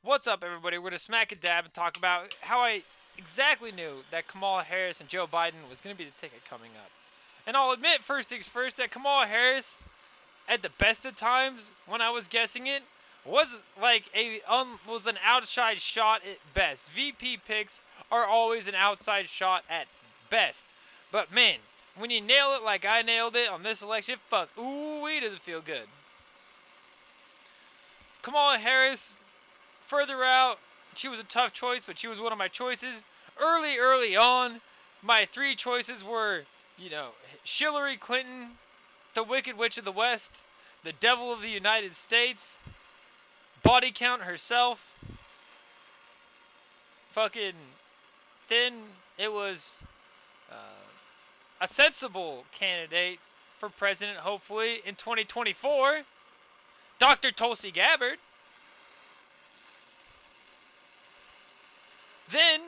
What's up, everybody? We're going to smack a dab and talk about how I exactly knew that Kamala Harris and Joe Biden was going to be the ticket coming up. And I'll admit, first things first, that Kamala Harris, at the best of times, when I was guessing it, was like was an outside shot at best. VP picks are always an outside shot at best. But man, when you nail it like I nailed it on this election, fuck, ooh-wee, does it feel good. Kamala Harris, further out, she was a tough choice, but she was one of my choices. Early on, my three choices were, Hillary Clinton, the Wicked Witch of the West, the Devil of the United States, Body Count herself. Fucking, then it was a sensible candidate for president, hopefully, in 2024, Dr. Tulsi Gabbard. Then,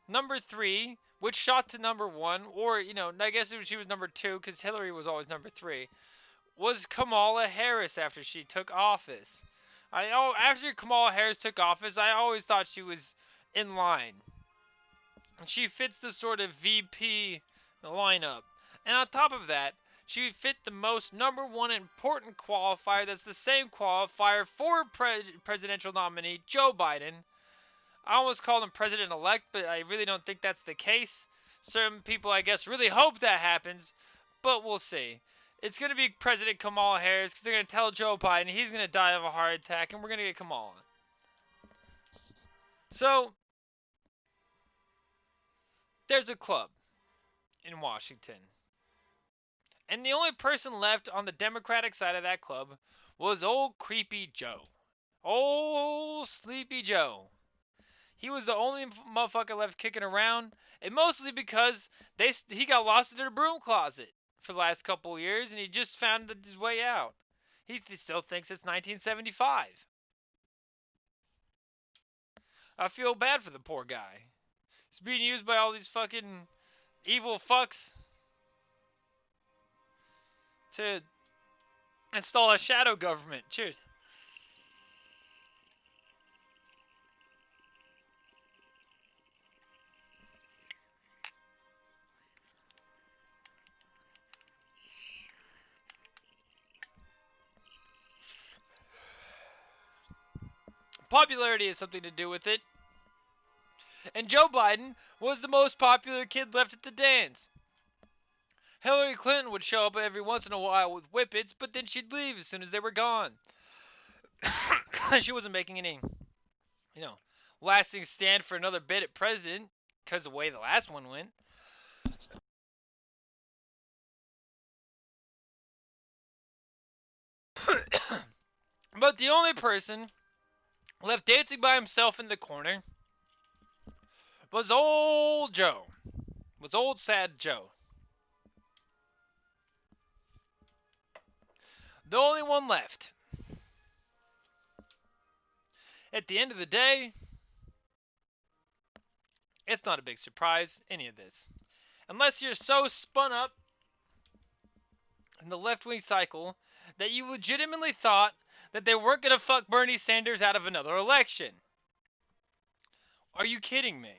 number 3, which shot to number 1, or, I guess she was number 2 because Hillary was always number 3, was Kamala Harris after she took office. After Kamala Harris took office, I always thought she was in line. She fits the sort of VP lineup. And on top of that, she fit the most number 1 important qualifier that's the same qualifier for presidential nominee Joe Biden. I almost called him president-elect, but I really don't think that's the case. Certain people, I guess, really hope that happens, but we'll see. It's going to be President Kamala Harris because they're going to tell Joe Biden he's going to die of a heart attack, and we're going to get Kamala. So, there's a club in Washington. And the only person left on the Democratic side of that club was old creepy Joe. Old sleepy Joe. He was the only motherfucker left kicking around, and mostly because he got lost in their broom closet for the last couple of years, and he just found his way out. He still thinks it's 1975. I feel bad for the poor guy. He's being used by all these fucking evil fucks to install a shadow government. Cheers. Popularity has something to do with it. And Joe Biden was the most popular kid left at the dance. Hillary Clinton would show up every once in a while with whippets, but then she'd leave as soon as they were gone. She wasn't making any, lasting stand for another bid at president because of the way the last one went. But the only person left dancing by himself in the corner was old Joe. Was old sad Joe. The only one left. At the end of the day, it's not a big surprise, any of this. Unless you're so spun up in the left-wing cycle that you legitimately thought that they weren't going to fuck Bernie Sanders out of another election. Are you kidding me?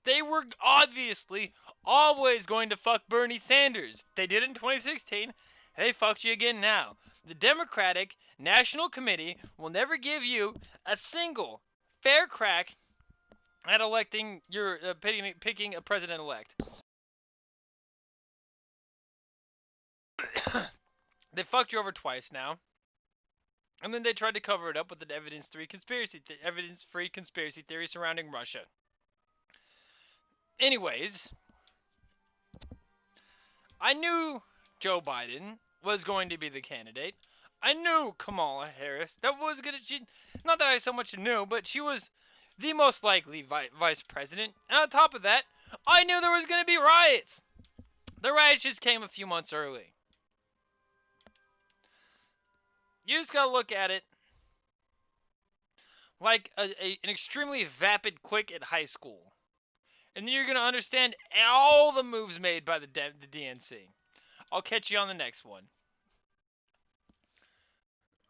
They were obviously always going to fuck Bernie Sanders. They did it in 2016. They fucked you again now. The Democratic National Committee will never give you a single fair crack at electing your picking a president-elect. They fucked you over twice now. And then they tried to cover it up with an evidence-free conspiracy theory surrounding Russia. Anyways, I knew Joe Biden was going to be the candidate. I knew Kamala Harris. Not that I so much knew, but she was the most likely vice president. And on top of that, I knew there was going to be riots. The riots just came a few months early. You just gotta look at it like an extremely vapid clique at high school. And then you're gonna understand all the moves made by the DNC. I'll catch you on the next one.